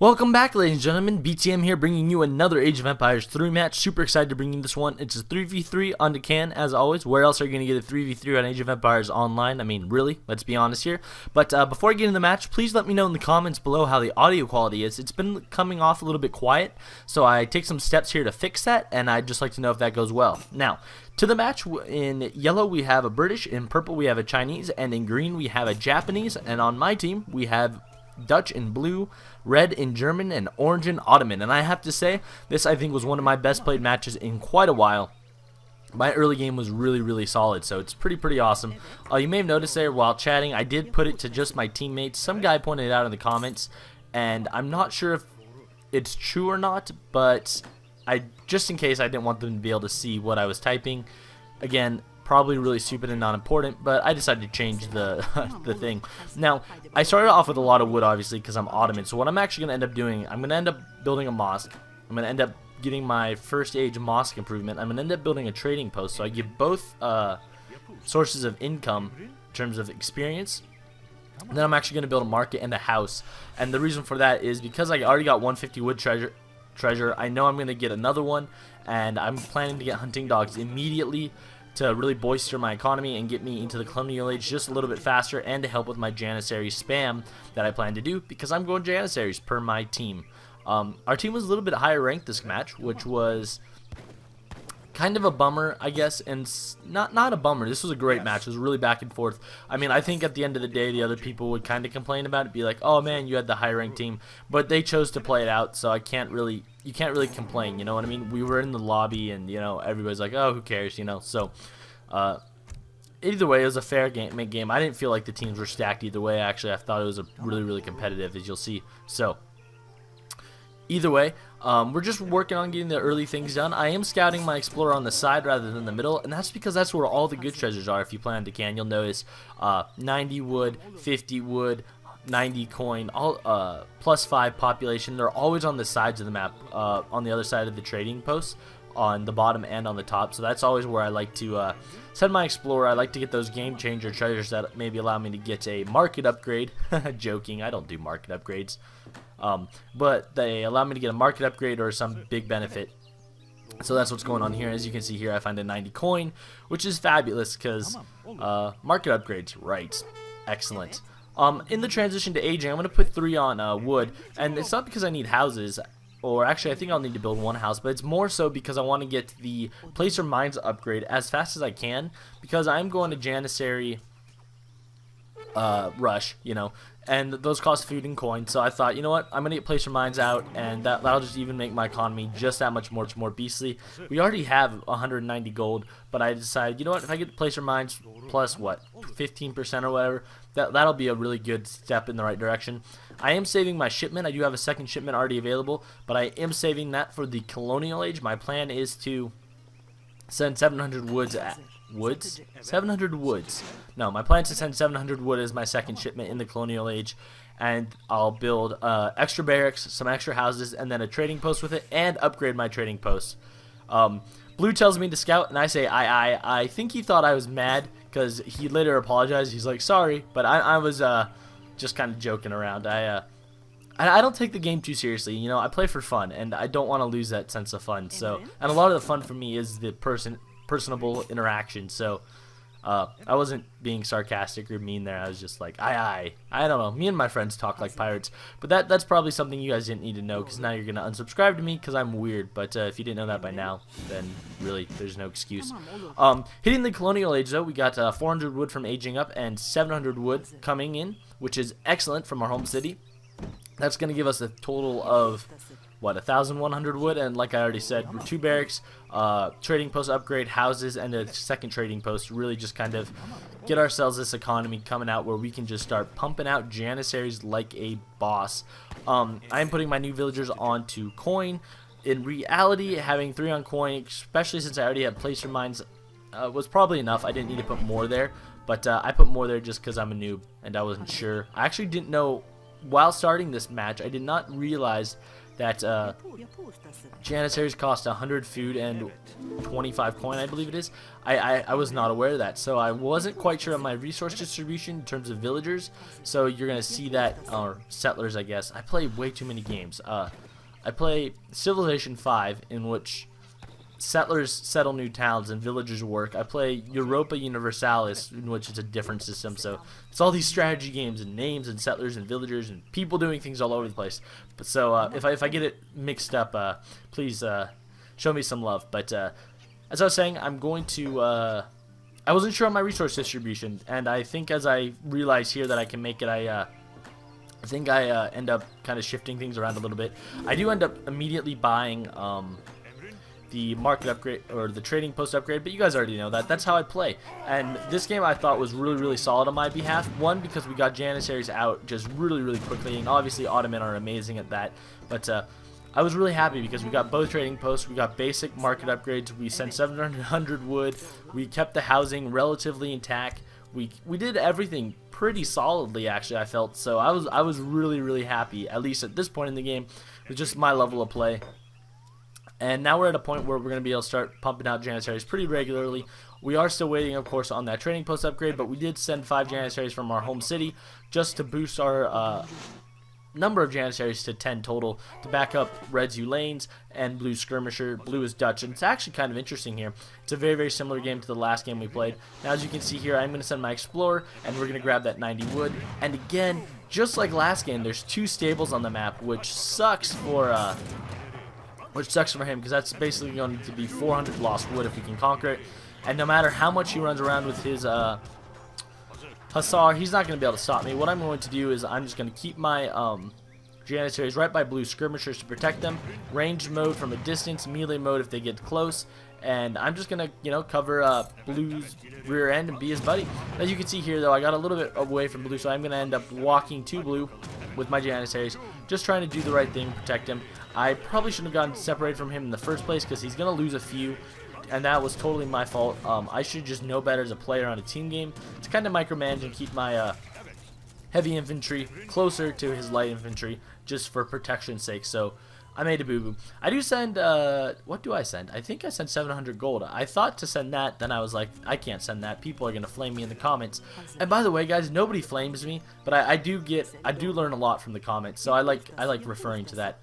Welcome back, ladies and gentlemen. BTM here, bringing you another Age of Empires 3 match. Super excited to bring you this one. It's a 3v3 on Deccan, as always. Where else are you going to get a 3v3 on Age of Empires online? I mean, really? Let's be honest here. But before I get into the match, please let me know in the comments below how the audio quality is. It's been coming off a little bit quiet, so I take some steps here to fix that, and I'd just like to know if that goes well. Now, to the match, in yellow we have a British, in purple we have a Chinese, and in green we have a Japanese, and on my team we have Dutch in blue, red in German, and orange in Ottoman. And I have to say, this I think was one of my best played matches in quite a while. My early game was really solid, so it's pretty awesome. You may have noticed there while chatting, I did put it to just my teammates. Some guy pointed it out in the comments, and I'm not sure if it's true or not, but just in case, I didn't want them to be able to see what I was typing. Again, probably really stupid and not important, but I decided to change the the thing. Now, I started off with a lot of wood, obviously, because I'm Ottoman. So what I'm actually going to end up doing, I'm going to end up building a mosque. I'm going to end up getting my first age mosque improvement. I'm going to end up building a trading post, so I give both sources of income in terms of experience. And then I'm actually going to build a market and a house. And the reason for that is because I already got 150 wood treasure. I know I'm going to get another one, and I'm planning to get hunting dogs immediately to really bolster my economy and get me into the colonial age just a little bit faster, and to help with my Janissary spam that I plan to do, because I'm going Janissaries per my team. Our team was a little bit higher ranked this match, which was kind of a bummer, I guess, and not a bummer. This was a great match. It was really back and forth. I mean, I think at the end of the day, the other people would kind of complain about it, be like, "Oh man, you had the high ranked team," but they chose to play it out, so you can't really complain. You know what I mean? We were in the lobby, and everybody's like, "Oh, who cares?" So either way, it was a fair game. I didn't feel like the teams were stacked either way. Actually, I thought it was a really competitive, as you'll see. So either way, we're just working on getting the early things done. I am scouting my explorer on the side rather than the middle, and that's because that's where all the good treasures are. If you play on Deccan, you'll notice 90 wood, 50 wood, 90 coin, all +5 population. They're always on the sides of the map, on the other side of the trading posts, on the bottom and on the top. So that's always where I like to send my explorer. I like to get those game changer treasures that maybe allow me to get a market upgrade. Joking, I don't do market upgrades. But they allow me to get a market upgrade or some big benefit. So that's what's going on here. As you can see here, I find a 90 coin, which is fabulous because market upgrades, right? Excellent. In the transition to aging, I'm going to put 3 on wood, and it's not because I need houses, or actually I think I'll need to build 1 house, but it's more so because I want to get the placer mines upgrade as fast as I can, because I'm going to Janissary rush, and those cost food and coin. So I thought, you know what, I'm gonna get placer mines out, and that'll just even make my economy just that much more beastly. We already have 190 gold, but I decided, you know what, if I get the placer mines plus what, 15% or whatever, that'll be a really good step in the right direction. I am saving my shipment. I do have a second shipment already available, but I am saving that for the colonial age. My plan is to send 700 woods at 700 woods. No, my plan is to send 700 wood as my second shipment in the colonial age, and I'll build extra barracks, some extra houses, and then a trading post with it, and upgrade my trading post. Blue tells me to scout, and I say I think he thought I was mad, because he later apologized. He's like, sorry, but I was just kind of joking around. I don't take the game too seriously. I play for fun, and I don't want to lose that sense of fun. So, and a lot of the fun for me is the personable interaction. So I wasn't being sarcastic or mean there. I was just like, I don't know. Me and my friends talk like pirates, but that's probably something you guys didn't need to know, because now you're gonna unsubscribe to me because I'm weird. But if you didn't know that by now, then really there's no excuse. Hitting the colonial age though, we got 400 wood from aging up and 700 wood coming in, which is excellent from our home city. That's gonna give us a total of what, 1,100 wood, and like I already said, 2 barracks, trading post upgrade, houses, and a second trading post to really just kind of get ourselves this economy coming out where we can just start pumping out Janissaries like a boss. I am putting my new villagers onto coin. In reality, having 3 on coin, especially since I already had placer mines, was probably enough. I didn't need to put more there, but I put more there just because I'm a noob and I wasn't sure. I actually didn't know while starting this match, I did not realize that Janissaries cost 100 food and 25 coin, I believe it is. I was not aware of that, so I wasn't quite sure on my resource distribution in terms of villagers. So you're gonna see that, or settlers, I guess. I play way too many games. I play Civilization 5, in which settlers settle new towns and villagers work. I play Europa Universalis, in which it's a different system. So it's all these strategy games and names and settlers and villagers and people doing things all over the place. But so if I get it mixed up, please show me some love. But as I was saying, I'm going to. I wasn't sure on my resource distribution, and I think as I realize here that I can make it, I think I end up kind of shifting things around a little bit. I do end up immediately buying the market upgrade or the trading post upgrade, but you guys already know that. That's how I play. And this game I thought was really solid on my behalf. One, because we got Janissaries out just really quickly, and obviously Ottoman are amazing at that. But I was really happy because we got both trading posts, we got basic market upgrades, we sent 700 wood, we kept the housing relatively intact. We did everything pretty solidly, actually, I felt. So I was really happy, at least at this point in the game, with just my level of play. And now we're at a point where we're going to be able to start pumping out Janissaries pretty regularly. We are still waiting, of course, on that trading post upgrade, but we did send 5 Janissaries from our home city just to boost our number of Janissaries to 10 total to back up Red's lanes and Blue's skirmisher. Blue is Dutch, and it's actually kind of interesting here. It's a very similar game to the last game we played. Now, as you can see here, I'm going to send my explorer, and we're going to grab that 90 wood. And again, just like last game, there's 2 stables on the map, which sucks for him, because that's basically going to be 400 lost wood if we can conquer it. And no matter how much he runs around with his Hussar, he's not going to be able to stop me. What I'm going to do is I'm just going to keep my Janissaries right by Blue skirmishers to protect them. Ranged mode from a distance, melee mode if they get close. And I'm just going to, you know, cover Blue's rear end and be his buddy. As you can see here, though, I got a little bit away from Blue, so I'm going to end up walking to Blue with my Janissaries, just trying to do the right thing, protect him. I probably shouldn't have gotten separated from him in the first place because he's going to lose a few, and that was totally my fault. I should just know better as a player on a team game to kind of micromanage and keep my heavy infantry closer to his light infantry just for protection's sake. So I made a boo-boo. I do send, what do I send? I think I sent 700 gold. I thought to send that, then I was like, I can't send that. People are going to flame me in the comments. And by the way, guys, nobody flames me, but I do learn a lot from the comments, so I like referring to that.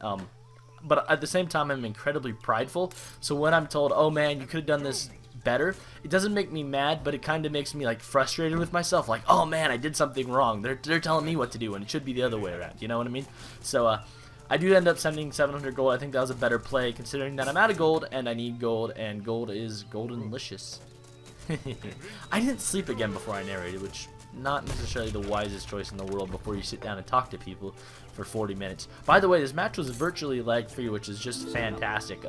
But at the same time, I'm incredibly prideful, so when I'm told, oh man, you could have done this better, it doesn't make me mad, but it kind of makes me like frustrated with myself, like, oh man, I did something wrong. They're telling me what to do, and it should be the other way around, you know what I mean? So, I do end up sending 700 gold. I think that was a better play, considering that I'm out of gold, and I need gold, and gold is goldenlicious. I didn't sleep again before I narrated, which not necessarily the wisest choice in the world before you sit down and talk to people for 40 minutes. By the way, this match was virtually lag-free, which is just fantastic.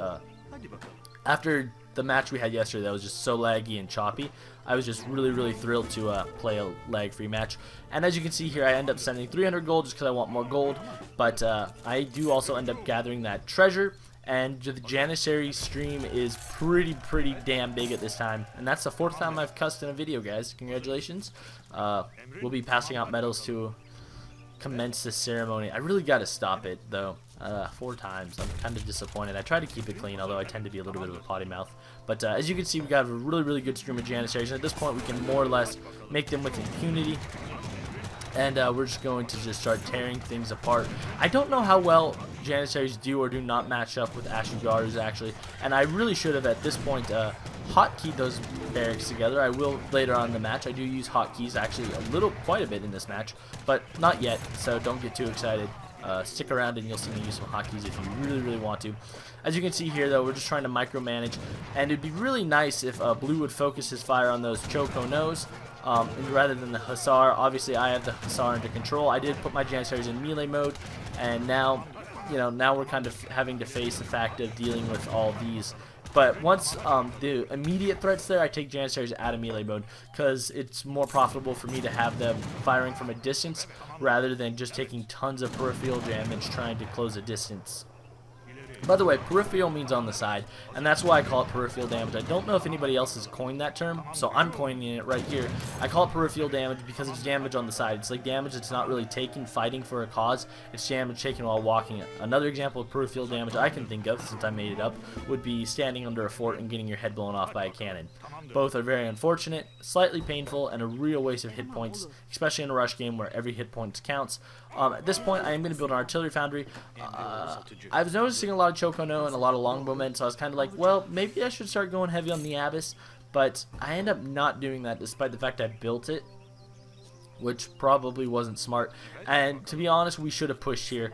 After the match we had yesterday that was just so laggy and choppy, I was just really thrilled to play a lag-free match. And as you can see here, I end up sending 300 gold just because I want more gold, but I do also end up gathering that treasure. And the Janissary stream is pretty damn big at this time, and that's the 4th time I've cussed in a video, guys. Congratulations. We'll be passing out medals to commence this ceremony. I really got to stop it, though. 4 times. I'm kind of disappointed. I try to keep it clean, although I tend to be a little bit of a potty mouth. But as you can see, we got a really good stream of Janissaries, and at this point we can more or less make them with impunity. And we're just going to just start tearing things apart. I don't know how well Janissaries do or do not match up with Ashugarus, actually. And I really should have, at this point, hotkeyed those barracks together. I will later on in the match. I do use hotkeys, actually, quite a bit in this match. But not yet, so don't get too excited. Stick around and you'll see me use some hotkeys if you really want to. As you can see here, though, we're just trying to micromanage. And it'd be really nice if Blue would focus his fire on those Choco Nos. Rather than the Hussar. Obviously I have the Hussar under control. I did put my Janissaries in melee mode, and now, you know, now we're kind of having to face the fact of dealing with all these. But once the immediate threats there, I take Janissaries out of melee mode, because it's more profitable for me to have them firing from a distance rather than just taking tons of peripheral damage trying to close a distance. By the way, peripheral means on the side, and that's why I call it peripheral damage. I don't know if anybody else has coined that term, so I'm coining it right here. I call it peripheral damage because it's damage on the side. It's like damage that's not really taken fighting for a cause. It's damage taken while walking. Another example of peripheral damage I can think of, since I made it up, would be standing under a fort and getting your head blown off by a cannon. Both are very unfortunate, slightly painful, and a real waste of hit points, especially in a rush game where every hit point counts. At this point, I am going to build an artillery foundry. I was noticing a lot of Chocono and a lot of longbowmen, so I was kind of like, well, maybe I should start going heavy on the Abyss, but I end up not doing that despite the fact I built it, which probably wasn't smart. And to be honest, we should have pushed here.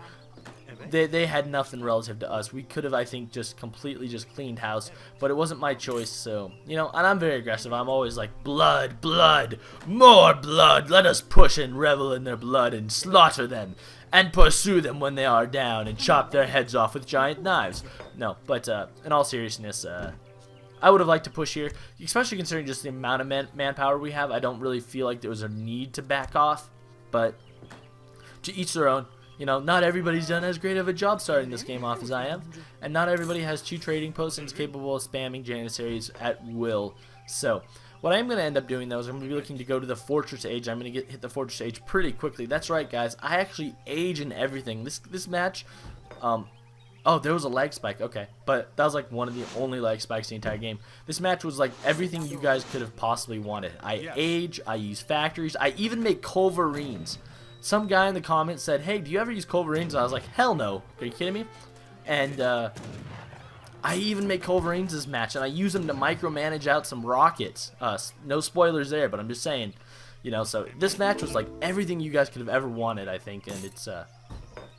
They had nothing relative to us. We could have, I think, just completely just cleaned house, but it wasn't my choice, so, you know, and I'm very aggressive. I'm always like, blood, blood, more blood. Let us push and revel in their blood and slaughter them and pursue them when they are down and chop their heads off with giant knives. No, but in all seriousness, I would have liked to push here, especially considering just the amount of manpower we have. I don't really feel like there was a need to back off, but to each their own. You know, not everybody's done as great of a job starting this game off as I am, and not everybody has 2 trading posts and is capable of spamming Janissaries at will. So, what I'm going to end up doing, though, is I'm going to be looking to go to the Fortress Age. I'm going to hit the Fortress Age pretty quickly. That's right, guys. I actually age in everything. This match, oh, there was a lag spike. Okay, but that was like one of the only lag spikes the entire game. This match was like everything you guys could have possibly wanted. I age, I use factories, I even make culverines. Some guy in the comments said, hey, do you ever use culverines? I was like, hell no. Are you kidding me? And I even make culverines this match, and I use them to micromanage out some rockets. No spoilers there, but I'm just saying. You know, so this match was like everything you guys could have ever wanted, I think, and it's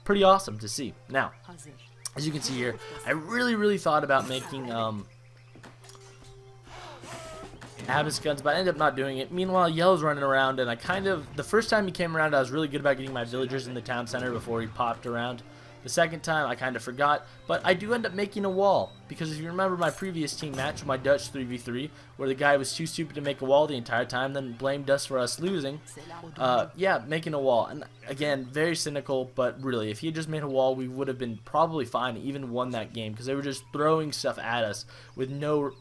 pretty awesome to see. Now, as you can see here, I really thought about making Abyss guns, but I ended up not doing it. Meanwhile, Yellow's running around, and the first time he came around, I was really good about getting my villagers in the town center before he popped around. The second time, I kind of forgot, but I do end up making a wall, because if you remember my previous team match, my Dutch 3v3, where the guy was too stupid to make a wall the entire time, then blamed us for us losing, yeah, making a wall. And again, very cynical, but really, if he had just made a wall, we would have been probably fine, even won that game, because they were just throwing stuff at us with no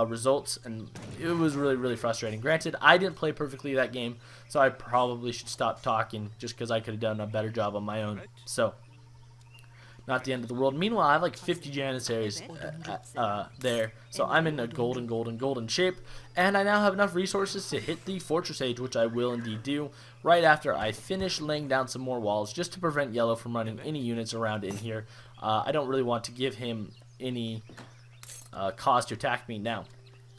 results, and it was really frustrating. Granted, I didn't play perfectly that game, so I probably should stop talking just because I could have done a better job on my own. So, not the end of the world. Meanwhile, I have like 50 Janissaries there, so I'm in a golden shape, and I now have enough resources to hit the Fortress Age, which I will indeed do right after I finish laying down some more walls, just to prevent Yellow from running any units around in here. I don't really want to give him any cause to attack me. Now,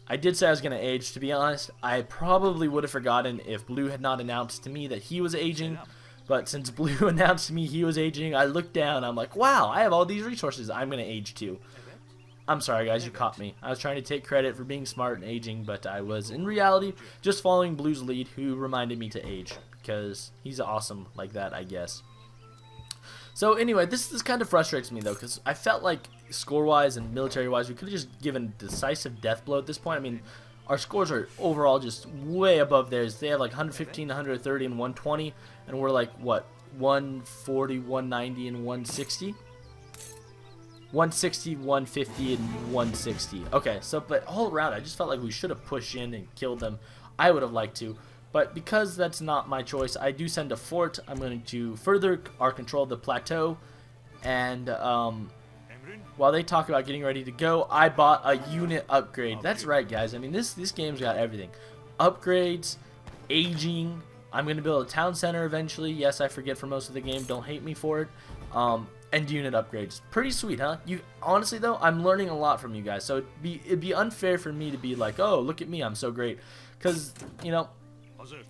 I did say I was going to age. To be honest, I probably would have forgotten if Blue had not announced to me that he was aging, but since Blue announced to me he was aging, I looked down, I'm like, wow, I have all these resources, I'm going to age too. I'm sorry guys, you caught me. I was trying to take credit for being smart and aging, but I was in reality just following Blue's lead, who reminded me to age, because he's awesome like that, I guess. So anyway, this kind of frustrates me though, because I felt like score-wise and military-wise, we could have just given Decisive death blow at this point. I mean, our scores are overall just way above theirs. They have like 115, 130, and 120, and we're like, what, 140, 190, and 160? 160, 150, and 160. Okay, so, but all around, I just felt like we should have pushed in and killed them. I would have liked to. But because that's not my choice, I do send a fort. I'm going to further our control of the plateau. And while they talk about getting ready to go, I bought a unit upgrade. That's right, guys. I mean, this game's got everything. Upgrades, aging. I'm going to build a town center eventually. Yes, I forget for most of the game. Don't hate me for it. And unit upgrades. Pretty sweet, huh? Honestly, though, I'm learning a lot from you guys. So it'd be unfair for me to be like, oh, look at me, I'm so great. Because, you know,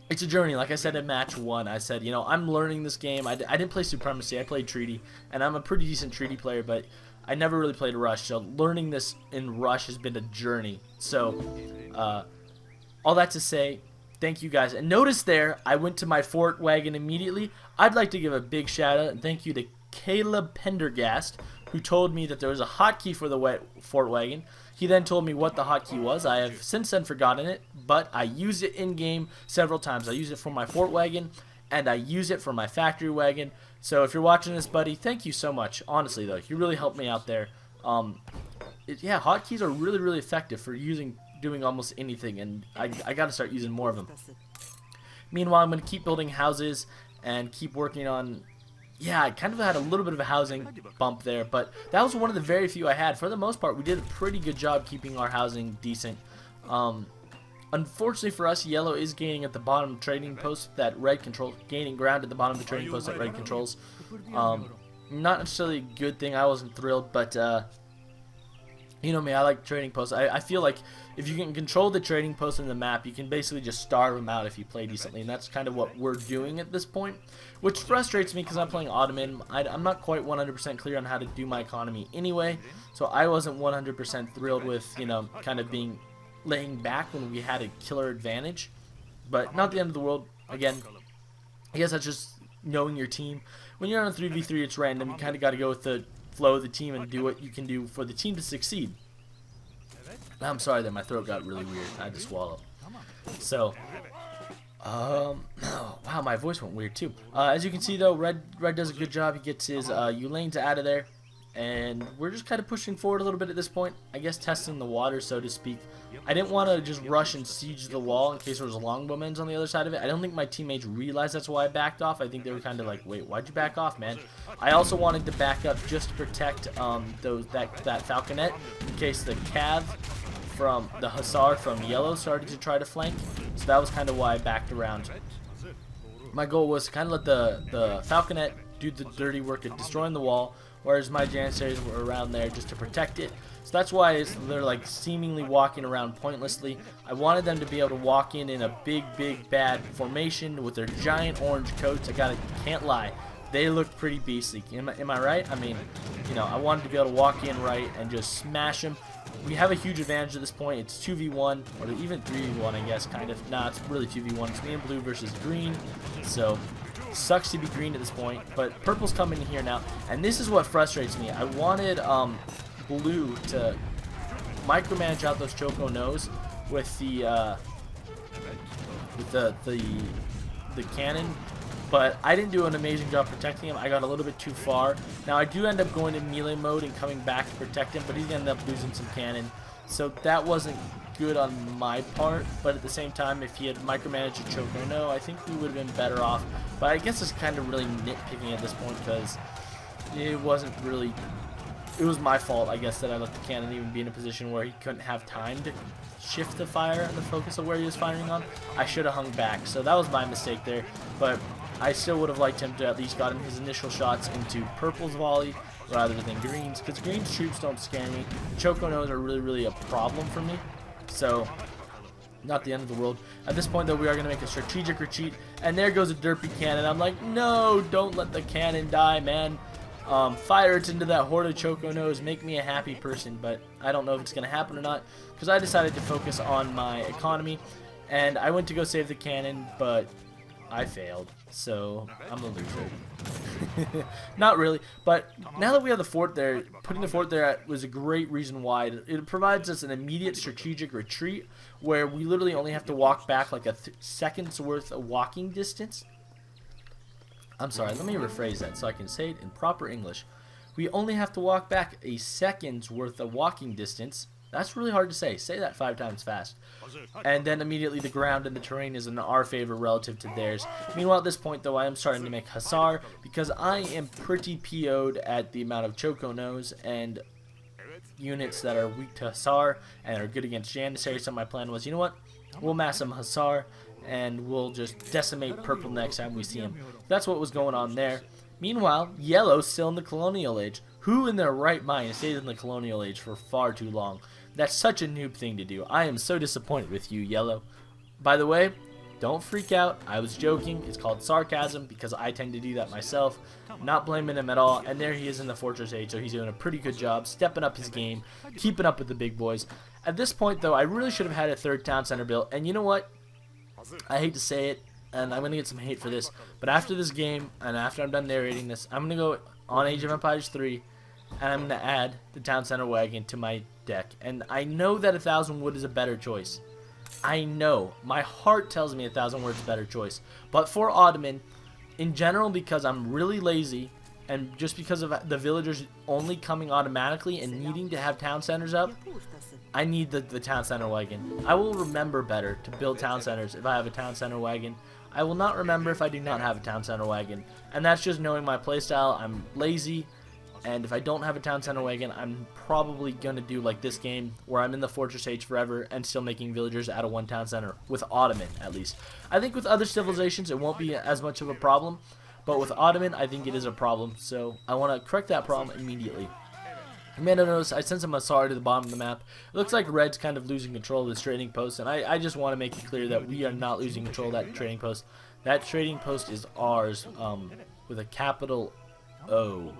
it's a journey. Like I said in match 1, I said, you know, I'm learning this game. I didn't play Supremacy, I played Treaty, and I'm a pretty decent Treaty player, but I never really played Rush, so learning this in Rush has been a journey. So, all that to say, thank you guys. And notice there, I went to my fort wagon immediately. I'd like to give a big shout out and thank you to Caleb Pendergast, who told me that there was a hotkey for the fort wagon. He then told me what the hotkey was. I have since then forgotten it, but I used it in-game several times. I used it for my fort wagon, and I use it for my factory wagon. So if you're watching this, buddy, thank you so much. Honestly, though, you really helped me out there. Yeah, hotkeys are really, really effective for doing almost anything, and I got to start using more of them. Meanwhile, I'm going to keep building houses and keep working on... Yeah, I kind of had a little bit of a housing bump there, but that was one of the very few I had. For the most part, we did a pretty good job keeping our housing decent. Unfortunately for us, yellow is gaining at the bottom trading post that red controls, gaining ground at the bottom of the trading post that red controls. Not necessarily a good thing. I wasn't thrilled, but you know me, I like trading posts. I feel like if you can control the trading posts in the map, you can basically just starve them out if you play decently, and that's kind of what we're doing at this point, which frustrates me because I'm playing Ottoman. I'm not quite 100% clear on how to do my economy anyway, so I wasn't 100% thrilled with, you know, kind of laying back when we had a killer advantage, but not the end of the world. Again, I guess that's just knowing your team. When you're on a 3v3, it's random. You kind of got to go with the flow of the team and do what you can do for the team to succeed. I'm sorry that my throat got really weird. I had to swallow. So, wow, my voice went weird too. As you can see though, red does a good job. He gets his lanes out of there, and we're just kind of pushing forward a little bit at this point. I guess testing the water, so to speak. I didn't want to just rush and siege the wall in case there was longbowmen on the other side of it. I don't think my teammates realized that's why I backed off. I think they were kind of like, wait, why'd you back off, man? I also wanted to back up just to protect that falconet in case the cav from the hussar from yellow started to try to flank. So that was kind of why I backed around. My goal was to kind of let the falconet do the dirty work of destroying the wall, whereas my janissaries were around there just to protect it. So that's why they're like seemingly walking around pointlessly. I wanted them to be able to walk in a big bad formation with their giant orange coats. Can't lie, they look pretty beastly. Am I right? I mean, you know, I wanted to be able to walk in right and just smash them. We have a huge advantage at this point. It's 2v1, or even 3v1, I guess, kind of. Nah, it's really 2v1. It's me and blue versus green. So, sucks to be green at this point. But purple's coming in here now. And this is what frustrates me. I wanted blue to micromanage out those Choco Nos with the cannon. But I didn't do an amazing job protecting him. I got a little bit too far. Now I do end up going to melee mode and coming back to protect him, but he's going to end up losing some cannon. So that wasn't good on my part, but at the same time, if he had micromanaged a Choco No, I think we would have been better off. But I guess it's kind of really nitpicking at this point because it wasn't really... It was my fault, I guess, that I let the cannon even be in a position where he couldn't have time to shift the fire and the focus of where he was firing on. I should have hung back, so that was my mistake there. But I still would have liked him to at least gotten his initial shots into purple's volley rather than green's, because green's troops don't scare me. Choco Nos are really a problem for me, so not the end of the world. At this point, though, we are going to make a strategic retreat, and there goes a derpy cannon. I'm like, no, don't let the cannon die, man. Fire it into that horde of Choco Nos, make me a happy person, but I don't know if it's going to happen or not, because I decided to focus on my economy, and I went to go save the cannon, but I failed, so I'm a loser. Not really, but now that we have the fort there, putting the fort there was a great reason why. It provides us an immediate strategic retreat where we literally only have to walk back like a second's worth of walking distance. I'm sorry, let me rephrase that so I can say it in proper English. We only have to walk back a second's worth of walking distance. That's really hard to say. Say that 5 times fast. And then immediately the ground and the terrain is in our favor relative to theirs. Meanwhile, at this point, though, I am starting to make Hussar because I am pretty PO'd at the amount of Choco Nos and units that are weak to Hussar and are good against Janissary. So my plan was, you know what? We'll mass some Hussar and we'll just decimate purple next time we see him. That's what was going on there. Meanwhile, yellow's still in the colonial age. Who in their right mind stays in the colonial age for far too long? That's such a noob thing to do. I am so disappointed with you, yellow. By the way, don't freak out. I was joking. It's called sarcasm because I tend to do that myself. Not blaming him at all. And there he is in the fortress age, so he's doing a pretty good job stepping up his game, keeping up with the big boys. At this point, though, I really should have had a third town center built. And you know what? I hate to say it, and I'm going to get some hate for this, but after this game, and after I'm done narrating this, I'm going to go on Age of Empires 3, and I'm going to add the Town Center Wagon to my deck. And I know that 1,000 wood is a better choice. I know. My heart tells me 1,000 wood is a better choice. But for Ottoman, in general, because I'm really lazy, and just because of the villagers only coming automatically and needing to have town centers up, I need the town center wagon. I will remember better to build town centers if I have a town center wagon. I will not remember if I do not have a town center wagon. And that's just knowing my playstyle. I'm lazy, and if I don't have a town center wagon, I'm probably going to do like this game where I'm in the Fortress Age forever and still making villagers out of one town center, with Ottoman at least. I think with other civilizations it won't be as much of a problem, but with Ottoman I think it is a problem, so I want to correct that problem immediately. You may have noticed I sent some Hussar to the bottom of the map. It looks like Red's kind of losing control of this trading post, and I just want to make it clear that we are not losing control of that trading post. That trading post is ours, with a capital O.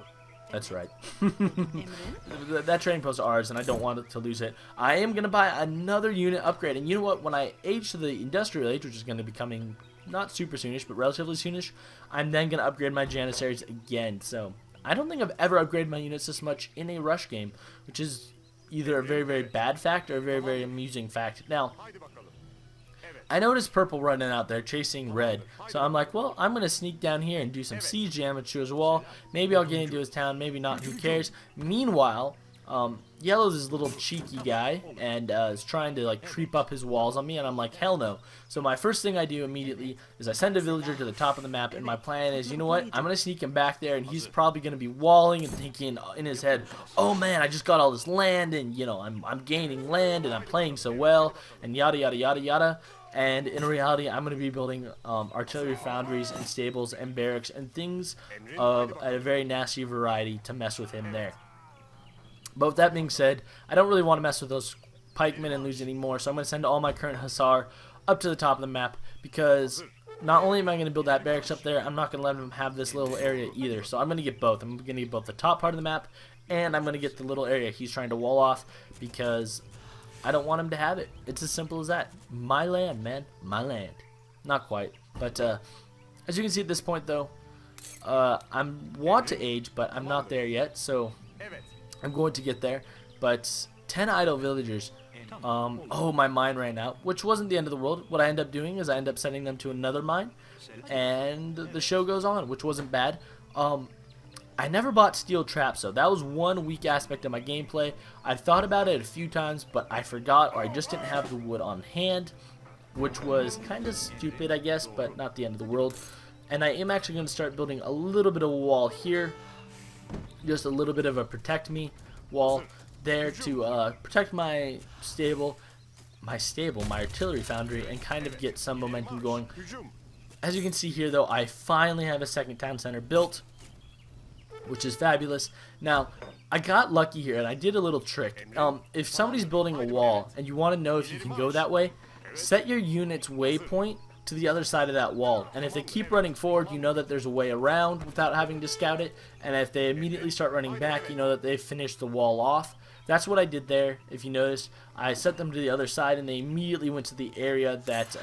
That's right. That trading post is ours, and I don't want to lose it. I am going to buy another unit upgrade, and you know what? When I age to the industrial age, which is going to be coming not super soonish, but relatively soonish, I'm then going to upgrade my Janissaries again. So I don't think I've ever upgraded my units this much in a rush game, which is either a very, very bad fact or a very, very amusing fact. Now, I noticed purple running out there chasing red, so I'm like, well, I'm going to sneak down here and do some siege damage to his wall. Maybe I'll get into his town, maybe not, who cares. Meanwhile, yellow's this little cheeky guy and is trying to like creep up his walls on me, and I'm like, hell no. So my first thing I do immediately is I send a villager to the top of the map, and my plan is, you know what, I'm going to sneak him back there, and he's probably going to be walling and thinking in his head, oh man, I just got all this land, and you know, I'm gaining land, and I'm playing so well, and yada yada yada yada. And in reality, I'm going to be building artillery foundries and stables and barracks and things of a very nasty variety to mess with him there. But with that being said, I don't really want to mess with those pikemen and lose anymore, so I'm going to send all my current Hussar up to the top of the map, because not only am I going to build that barracks up there, I'm not going to let him have this little area either. So I'm going to get both. I'm going to get both the top part of the map, and I'm going to get the little area he's trying to wall off, because I don't want him to have it. It's as simple as that. My land, man. My land. Not quite. But as you can see at this point, though, I want to age, but I'm not there yet. So I'm going to get there. But 10 idle villagers. Oh, my mine ran out, which wasn't the end of the world. What I end up doing is I end up sending them to another mine, and the show goes on, which wasn't bad. I never bought steel traps, so that was one weak aspect of my gameplay. I thought about it a few times, but I forgot, or I just didn't have the wood on hand, which was kind of stupid, I guess, but not the end of the world. And I am actually going to start building a little bit of a wall here, just a little bit of a protect me wall there to protect my stable, my artillery foundry, and kind of get some momentum going. As you can see here, though, I finally have a second town center built, which is fabulous. Now, I got lucky here, and I did a little trick. If somebody's building a wall, and you want to know if you can go that way, set your unit's waypoint to the other side of that wall. And if they keep running forward, you know that there's a way around without having to scout it. And if they immediately start running back, you know that they've finished the wall off. That's what I did there. If you notice, I set them to the other side, and they immediately went to the area that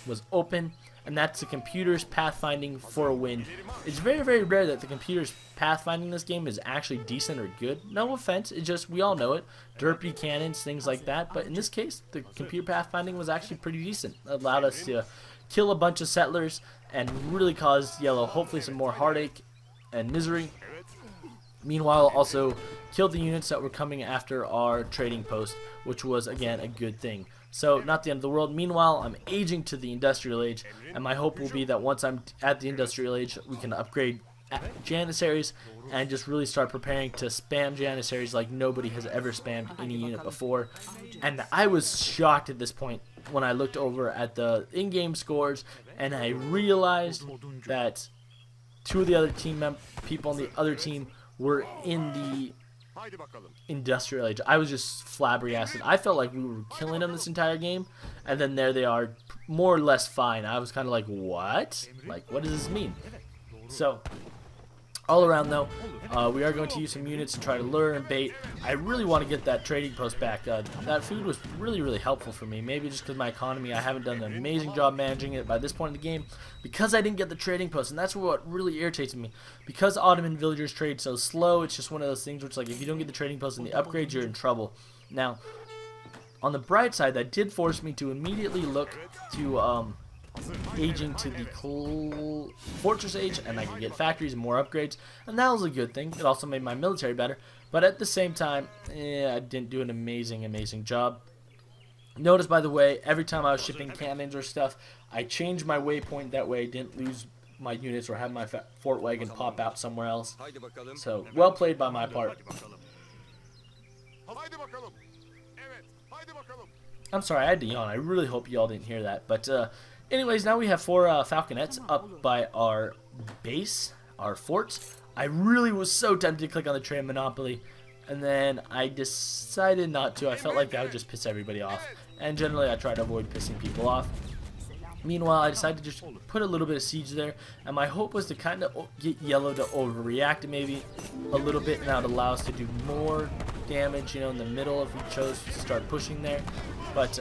was open. And that's the computer's pathfinding for a win. It's very, very rare that the computer's pathfinding in this game is actually decent or good. No offense, it's just, we all know it. Derpy cannons, things like that. But in this case, the computer pathfinding was actually pretty decent. It allowed us to kill a bunch of settlers and really cause yellow hopefully some more heartache and misery. Meanwhile, also killed the units that were coming after our trading post, which was, again, a good thing. So, not the end of the world. Meanwhile, I'm aging to the industrial age, and my hope will be that once I'm at the industrial age, we can upgrade Janissaries and just really start preparing to spam Janissaries like nobody has ever spammed any unit before. And I was shocked at this point when I looked over at the in-game scores, and I realized that two of the other people on the other team were in the industrial age. I was just flabbergasted. I felt like we were killing them this entire game, and then there they are, more or less fine. I was kind of like, what? Like, what does this mean? So, all around though, we are going to use some units to try to lure and bait. I really want to get that trading post back. That food was really, really helpful for me. Maybe just because my economy, I haven't done an amazing job managing it by this point in the game, because I didn't get the trading post, and that's what really irritates me. Because Ottoman villagers trade so slow, it's just one of those things which, like, if you don't get the trading post and the upgrades, you're in trouble. Now, on the bright side, that did force me to immediately look to aging to the fortress age, and I could get factories and more upgrades, and that was a good thing. It also made my military better, but at the same time, I didn't do an amazing job. Notice, by the way, every time I was shipping cannons or stuff, I changed my waypoint, that way I didn't lose my units or have my fort wagon pop out somewhere else. So, well played by my part. I'm sorry, I had to yawn. I really hope y'all didn't hear that. But anyways, now we have 4 falconets up by our base, our forts. I really was so tempted to click on the trade monopoly, and then I decided not to. I felt like that would just piss everybody off, and generally I try to avoid pissing people off. Meanwhile, I decided to just put a little bit of siege there, and my hope was to kind of get yellow to overreact maybe a little bit, and that would allow us to do more damage, you know, in the middle if we chose to start pushing there. But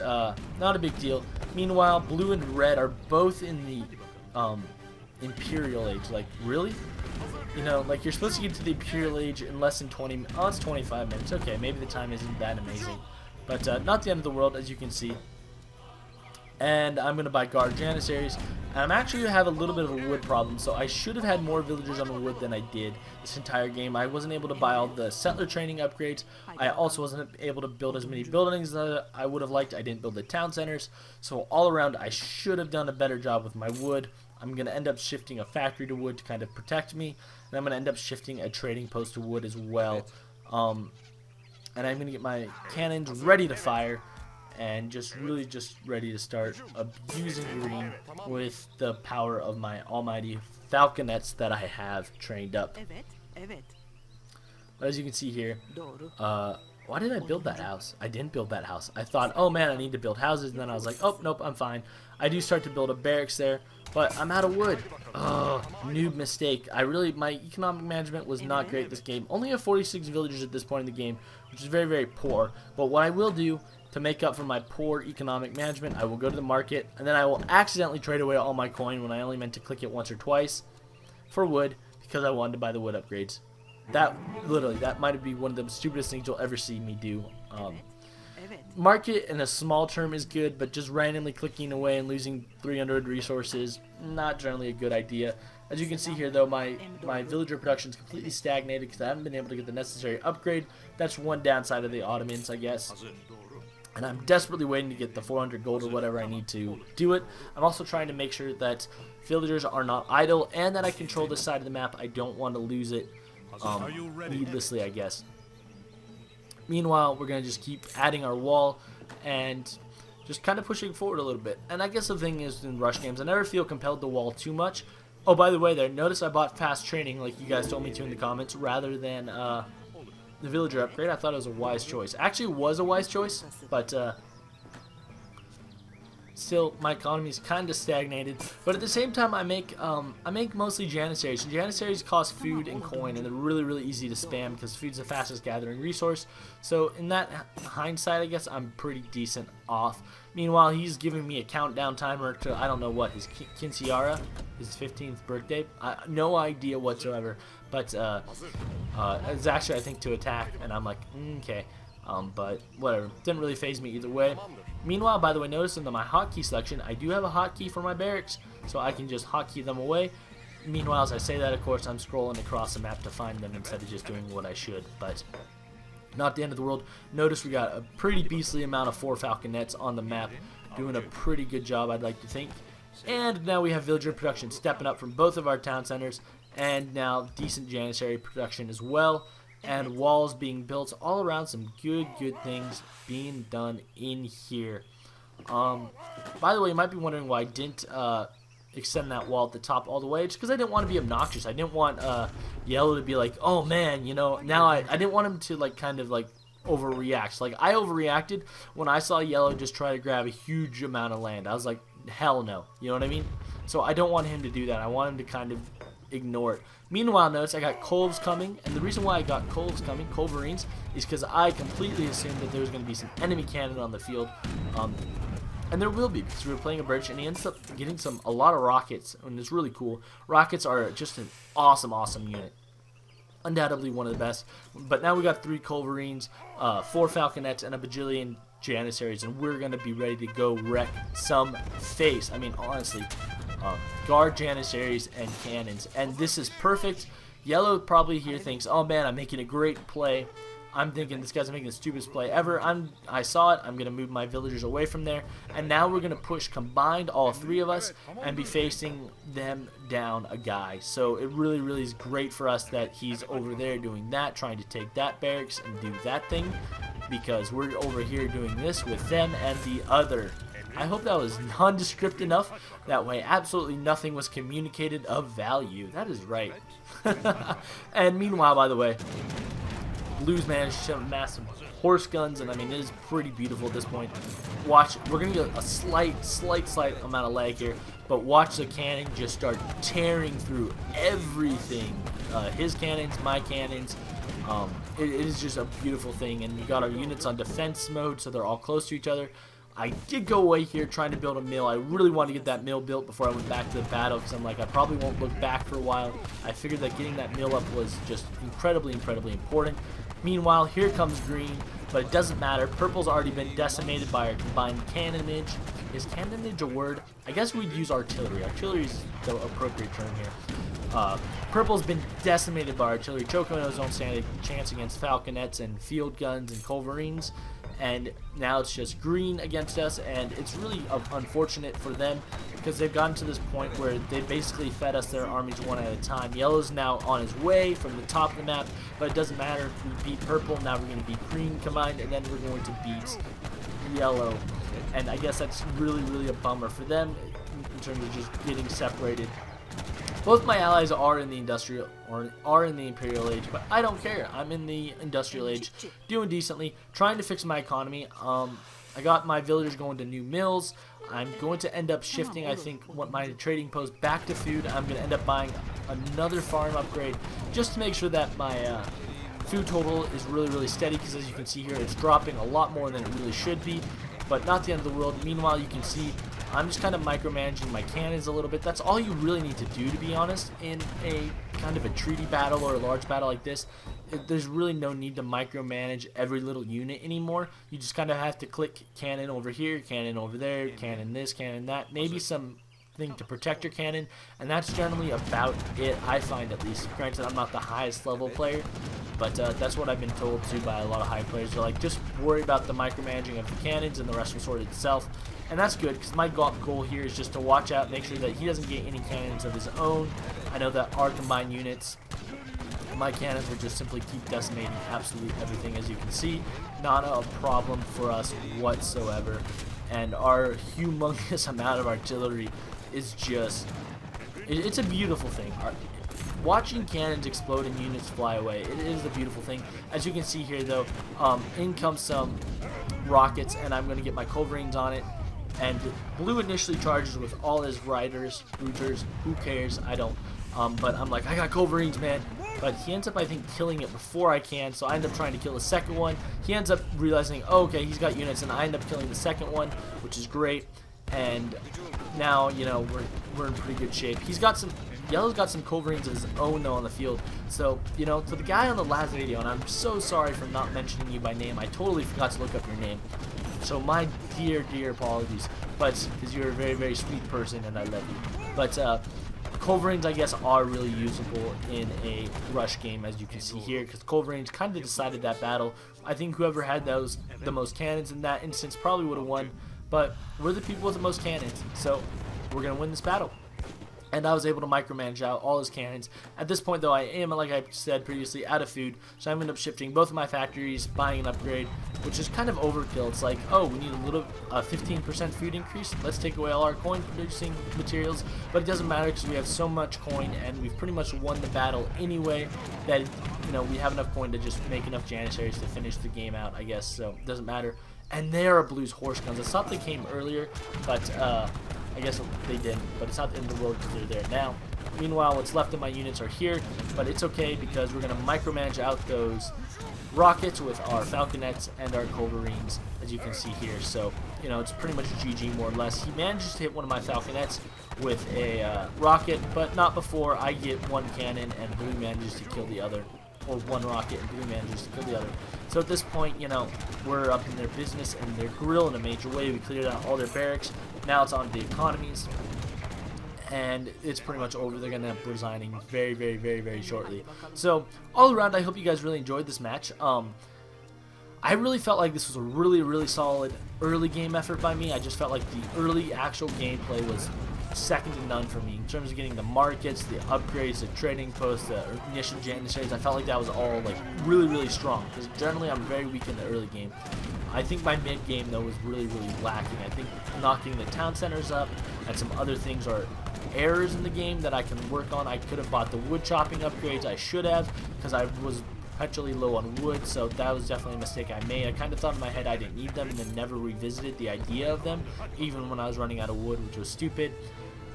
not a big deal. Meanwhile, blue and red are both in the Imperial Age. Like, really? You know, like, you're supposed to get to the Imperial Age in less than 20 minutes. Oh, it's 25 minutes. Okay, maybe the time isn't that amazing. But not the end of the world, as you can see. And I'm going to buy guard janissaries. And I'm actually going to have a little bit of a wood problem, so I should have had more villagers on the wood than I did this entire game. I wasn't able to buy all the settler training upgrades. I also wasn't able to build as many buildings that I would have liked. I didn't build the town centers. So all around, I should have done a better job with my wood. I'm going to end up shifting a factory to wood to kind of protect me. And I'm going to end up shifting a trading post to wood as well. And I'm going to get my cannons ready to fire. And just ready to start abusing green with the power of my almighty falconets that I have trained up. But as you can see here, why did I build that house? I didn't build that house. I thought, oh man, I need to build houses, and then I was like, oh nope, I'm fine. I do start to build a barracks there, but I'm out of wood. Oh, noob mistake. My economic management was not great this game. Only have 46 villagers at this point in the game, which is very poor. But what I will do to make up for my poor economic management, I will go to the market, and then I will accidentally trade away all my coin when I only meant to click it once or twice for wood, because I wanted to buy the wood upgrades. That might be one of the stupidest things you'll ever see me do. Market in a small term is good, but just randomly clicking away and losing 300 resources, not generally a good idea. As you can see here, though, my villager production is completely stagnated because I haven't been able to get the necessary upgrade. That's one downside of the Ottomans, I guess. And I'm desperately waiting to get the 400 gold or whatever I need to do it. I'm also trying to make sure that villagers are not idle and that I control this side of the map. I don't want to lose it needlessly, I guess. Meanwhile, we're going to just keep adding our wall and just kind of pushing forward a little bit. And I guess the thing is, in rush games, I never feel compelled to wall too much. Oh, by the way, there, notice I bought fast training like you guys told me to in the comments rather than the villager upgrade. I thought it was a wise choice. Actually, it was a wise choice, but still, my economy is kind of stagnated. But at the same time, I make mostly janissaries. And janissaries cost food and coin, and they're really easy to spam because food's the fastest gathering resource. So in that hindsight, I guess I'm pretty decent off. Meanwhile, he's giving me a countdown timer to, I don't know what, his quinceañera, his 15th birthday. No idea whatsoever. But it's actually, I think, to attack, and I'm like, okay. But whatever, didn't really faze me either way. Meanwhile, by the way, notice in my hotkey selection, I do have a hotkey for my barracks, so I can just hotkey them away. Meanwhile, as I say that, of course, I'm scrolling across the map to find them instead of just doing what I should, but not the end of the world. Notice we got a pretty beastly amount of 4 falconets on the map, doing a pretty good job, I'd like to think. And now we have villager production stepping up from both of our town centers, and now decent janissary production as well. And walls being built all around, some good things being done in here. By the way, you might be wondering why I didn't extend that wall at the top all the way. It's because I didn't want to be obnoxious. I didn't want Yellow to be like, oh man, you know, now I didn't want him to like kind of like overreact. Like I overreacted when I saw Yellow just try to grab a huge amount of land. I was like, hell no, you know what I mean? So I don't want him to do that. I want him to kind of ignore it. Meanwhile, notice I got Colves coming, and the reason why I got Colves coming, Culverines, is because I completely assumed that there was going to be some enemy cannon on the field, and there will be because we were playing a bridge, and he ends up getting a lot of rockets, and it's really cool. Rockets are just an awesome unit, undoubtedly one of the best. But now we got 3 Culverines, 4 Falconets, and a bajillion Janissaries, and we're going to be ready to go wreck some face. I mean, honestly, guard Janissaries and cannons, and this is perfect. Yellow probably here thinks, oh man, I'm making a great play. I'm thinking this guy's making the stupidest play ever. I saw it. I'm going to move my villagers away from there. And now we're going to push combined, all three of us, and be facing them down a guy. So it really, really is great for us that he's over there doing that, trying to take that barracks and do that thing, because we're over here doing this with them and the other. I hope that was nondescript enough. That way absolutely nothing was communicated of value. That is right. And meanwhile, by the way, Blues managed to amass some horse guns, and I mean, it is pretty beautiful at this point. Watch, we're going to get a slight amount of lag here, but watch the cannon just start tearing through everything. His cannons, my cannons. It is just a beautiful thing, and we got our units on defense mode, so they're all close to each other. I did go away here trying to build a mill. I really wanted to get that mill built before I went back to the battle, because I'm like, I probably won't look back for a while. I figured that getting that mill up was just incredibly important. Meanwhile, here comes green, but it doesn't matter. Purple's already been decimated by our combined cannonage. Is cannonage a word? I guess we'd use artillery. Artillery is the appropriate term here. Purple's been decimated by artillery, choking on his own standing chance against falconets and field guns and culverines. And now it's just green against us, and it's really unfortunate for them because they've gotten to this point where they basically fed us their armies one at a time. Yellow's now on his way from the top of the map, but it doesn't matter. We beat purple, now we're going to beat green combined, and then we're going to beat yellow. And I guess that's really a bummer for them in terms of just getting separated. Both my allies are in the industrial or are in the imperial age, but I don't care. I'm in the industrial age, doing decently, trying to fix my economy. I got my villagers going to new mills. I'm going to end up shifting, I think, what my trading post back to food. I'm going to end up buying another farm upgrade just to make sure that my food total is really steady, because as you can see here, it's dropping a lot more than it really should be, but not the end of the world. Meanwhile, you can see I'm just kind of micromanaging my cannons a little bit. That's all you really need to do, to be honest, in a kind of a treaty battle or a large battle like this. There's really no need to micromanage every little unit anymore. You just kind of have to click cannon over here, cannon over there, cannon this, cannon that, maybe some thing to protect your cannon, and that's generally about it, I find, at least. Granted, I'm not the highest level player, but that's what I've been told to by a lot of high players. They're like, just worry about the micromanaging of the cannons and the rest will sort itself. And that's good, because my goal here is just to watch out, make sure that he doesn't get any cannons of his own. I know that our combined units, my cannons will just simply keep decimating absolutely everything, as you can see. Not a problem for us whatsoever. And our humongous amount of artillery is just, it's a beautiful thing. Watching cannons explode and units fly away, it is a beautiful thing. As you can see here, though, in comes some rockets, and I'm going to get my culverines on it. And blue initially charges with all his riders, routers, who cares, I don't. But I'm like, I got culverines, man. But he ends up, I think, killing it before I can, so I end up trying to kill the second one. He ends up realizing, oh, okay, he's got units, and I end up killing the second one, which is great. And now, you know, we're in pretty good shape. He's got some, Yellow's got some culverines of his own, though, on the field. So, you know, to the guy on the last video, and I'm so sorry for not mentioning you by name. I totally forgot to look up your name. So my dear apologies, but because you're a very sweet person and I love you. But culverines, I guess, are really usable in a rush game, as you can see here, because culverines kind of decided that battle. I think whoever had the most cannons in that instance probably would have won, but we're the people with the most cannons, so we're gonna win this battle. And I was able to micromanage out all his cannons. At this point, though, I am, like I said previously, out of food, so I'm going to end up shifting both of my factories, buying an upgrade, which is kind of overkill. It's like, oh, we need a little 15% food increase. Let's take away all our coin-producing materials. But it doesn't matter because we have so much coin, and we've pretty much won the battle anyway that, you know, we have enough coin to just make enough Janissaries to finish the game out, I guess. So it doesn't matter. And there are Blue's horse guns. I thought they came earlier, but I guess they didn't, but it's not the end of the world because they're there now. Meanwhile, what's left of my units are here, but it's okay because we're going to micromanage out those rockets with our falconets and our culverines, as you can see here. So, you know, it's pretty much GG more or less. He manages to hit one of my falconets with a rocket, but not before I get one cannon and Blue manages to kill the other. Or one rocket and Blue manages to kill the other. So at this point, you know, we're up in their business and their grill in a major way. We cleared out all their barracks. Now it's on to the economies. And it's pretty much over. They're going to end up resigning very, very, very, very shortly. So, all around, I hope you guys really enjoyed this match. I really felt like this was a really, really solid early game effort by me. I just felt like the early actual gameplay was second to none for me. In terms of getting the markets, the upgrades, the trading posts, the initial janissaries, I felt like that was all like really, really strong. Because generally I'm very weak in the early game. I think my mid game though was really, really lacking. I think not getting the town centers up and some other things are errors in the game that I can work on. I could have bought the wood chopping upgrades. I should have, because I was perpetually low on wood, so that was definitely a mistake I made. I kind of thought in my head I didn't need them and then never revisited the idea of them, even when I was running out of wood, which was stupid.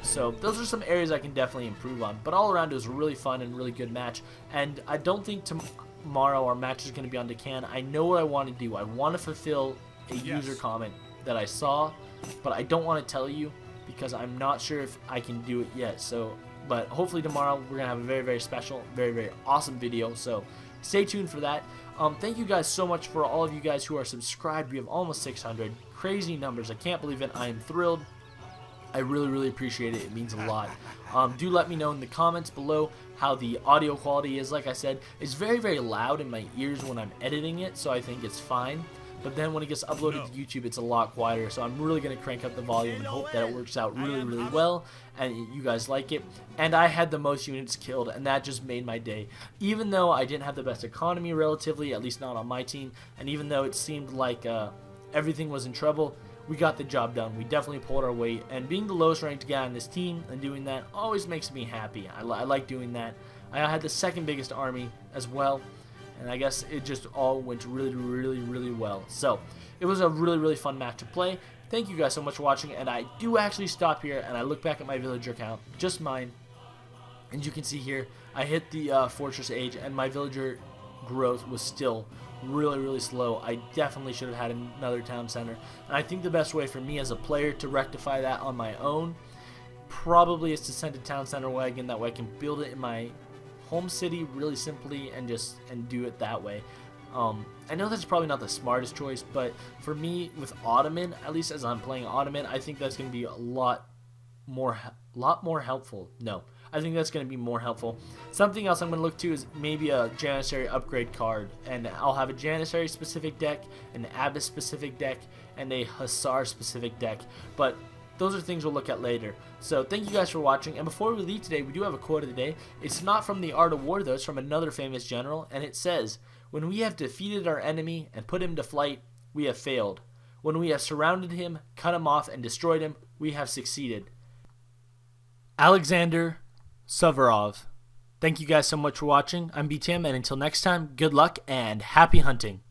So those are some areas I can definitely improve on. But all around it was a really fun and really good match, and I don't think tomorrow our match is going to be on Deccan. I know what I want to do. I want to fulfill a user comment that I saw, but I don't want to tell you because I'm not sure if I can do it yet. So, but hopefully tomorrow we're gonna have a very, very special, very, very awesome video. So stay tuned for that. Thank you guys so much for all of you guys who are subscribed. We have almost 600. Crazy numbers. I can't believe it. I am thrilled. I really, really appreciate it. It means a lot. Do let me know in the comments below how the audio quality is. Like I said, it's very, very loud in my ears when I'm editing it, so I think it's fine. But then when it gets uploaded to YouTube, it's a lot quieter. So I'm really going to crank up the volume and hope that it works out really, really well and you guys like it. And I had the most units killed, and that just made my day. Even though I didn't have the best economy relatively, at least not on my team, and even though it seemed like everything was in trouble, we got the job done. We definitely pulled our weight. And being the lowest ranked guy on this team and doing that always makes me happy. I like doing that. I had the second biggest army as well. And I guess it just all went really, really, really well. So, it was a really, really fun match to play. Thank you guys so much for watching. And I do actually stop here and I look back at my villager count, just mine. And you can see here, I hit the fortress age and my villager growth was still really, really slow. I definitely should have had another town center. And I think the best way for me as a player to rectify that on my own probably is to send a town center wagon. That way I can build it in my home city really simply and do it that way. I know that's probably not the smartest choice, but for me with Ottoman, at least as I'm playing Ottoman, I think that's going to be a lot more helpful. No, I think that's going to be more helpful. Something else I'm going to look to is maybe a Janissary upgrade card, and I'll have a Janissary specific deck, an Abbess specific deck, and a Hussar specific deck, but those are things we'll look at later. So thank you guys for watching, and before we leave today, we do have a quote of the day. It's not from the Art of War though, it's from another famous general, and it says, "When we have defeated our enemy and put him to flight, we have failed. When we have surrounded him, cut him off, and destroyed him, we have succeeded." Alexander Suvorov. Thank you guys so much for watching. I'm BTM, and until next time, good luck and happy hunting.